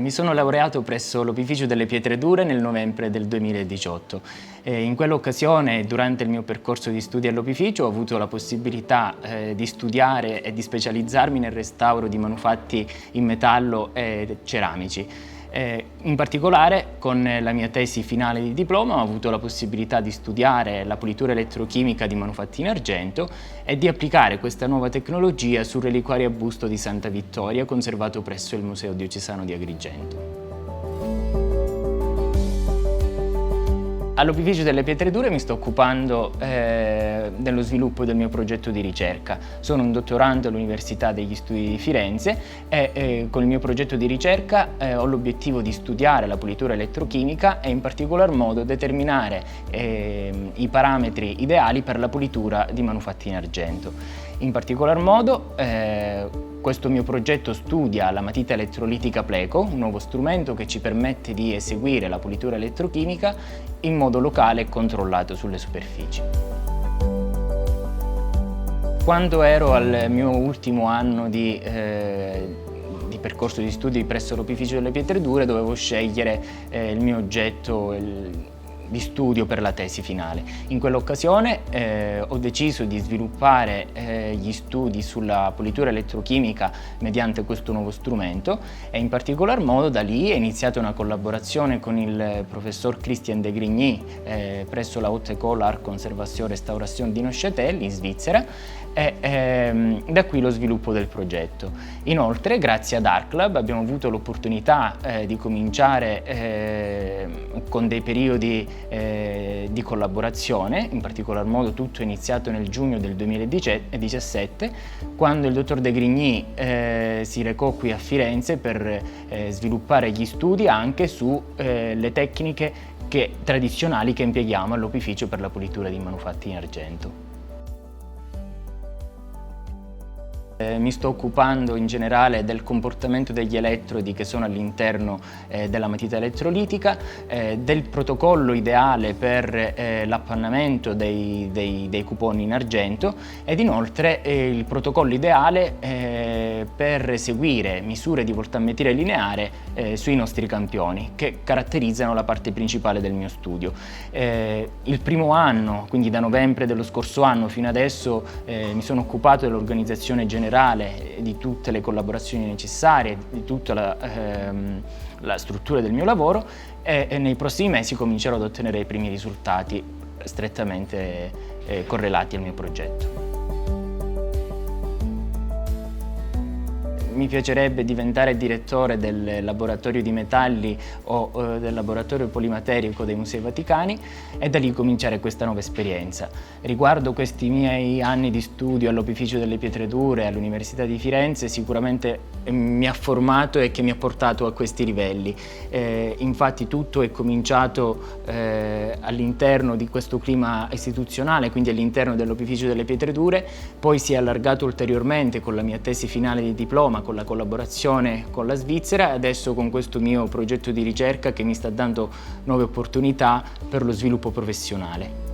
Mi sono laureato presso l'Opificio delle Pietre Dure nel novembre del 2018. In quell'occasione, durante il mio percorso di studi all'Opificio, ho avuto la possibilità di studiare e di specializzarmi nel restauro di manufatti in metallo e ceramici. In particolare, con la mia tesi finale di diploma, ho avuto la possibilità di studiare la pulitura elettrochimica di manufatti in argento e di applicare questa nuova tecnologia sul reliquario a busto di Santa Vittoria conservato presso il Museo Diocesano di Agrigento. All'Opificio delle Pietre Dure mi sto occupando dello sviluppo del mio progetto di ricerca. Sono un dottorando all'Università degli Studi di Firenze e con il mio progetto di ricerca ho l'obiettivo di studiare la pulitura elettrochimica e in particolar modo determinare i parametri ideali per la pulitura di manufatti in argento. In particolar modo questo mio progetto studia la matita elettrolitica Pleco, un nuovo strumento che ci permette di eseguire la pulitura elettrochimica in modo locale e controllato sulle superfici. Quando ero al mio ultimo anno di percorso di studi presso l'Opificio delle Pietre Dure, dovevo scegliere il mio oggetto di studio per la tesi finale. In quell'occasione ho deciso di sviluppare gli studi sulla pulitura elettrochimica mediante questo nuovo strumento e in particolar modo da lì è iniziata una collaborazione con il professor Christian de Grigny presso la Haute École Art Conservation Restauration di Neuchâtel in Svizzera e da qui lo sviluppo del progetto. Inoltre, grazie ad ArtClub abbiamo avuto l'opportunità di cominciare con dei periodi di collaborazione, in particolar modo tutto è iniziato nel giugno del 2017, quando il dottor De Grigny si recò qui a Firenze per sviluppare gli studi anche sulle tecniche tradizionali che impieghiamo all'Opificio per la pulitura di manufatti in argento. Mi sto occupando in generale del comportamento degli elettrodi che sono all'interno della matita elettrolitica, del protocollo ideale per l'appannamento dei cuponi in argento ed inoltre il protocollo ideale per eseguire misure di voltammetria lineare sui nostri campioni che caratterizzano la parte principale del mio studio. Il primo anno, quindi da novembre dello scorso anno fino adesso, mi sono occupato dell'organizzazione generale di tutte le collaborazioni necessarie, di tutta la struttura del mio lavoro e nei prossimi mesi comincerò ad ottenere i primi risultati strettamente correlati al mio progetto. Mi piacerebbe diventare direttore del laboratorio di metalli o del laboratorio polimaterico dei Musei Vaticani e da lì cominciare questa nuova esperienza. Riguardo questi miei anni di studio all'Opificio delle Pietre Dure all'Università di Firenze, sicuramente mi ha formato e che mi ha portato a questi livelli. Infatti tutto è cominciato all'interno di questo clima istituzionale, quindi all'interno dell'Opificio delle Pietre Dure, poi si è allargato ulteriormente con la mia tesi finale di diploma, con la collaborazione con la Svizzera e adesso con questo mio progetto di ricerca che mi sta dando nuove opportunità per lo sviluppo professionale.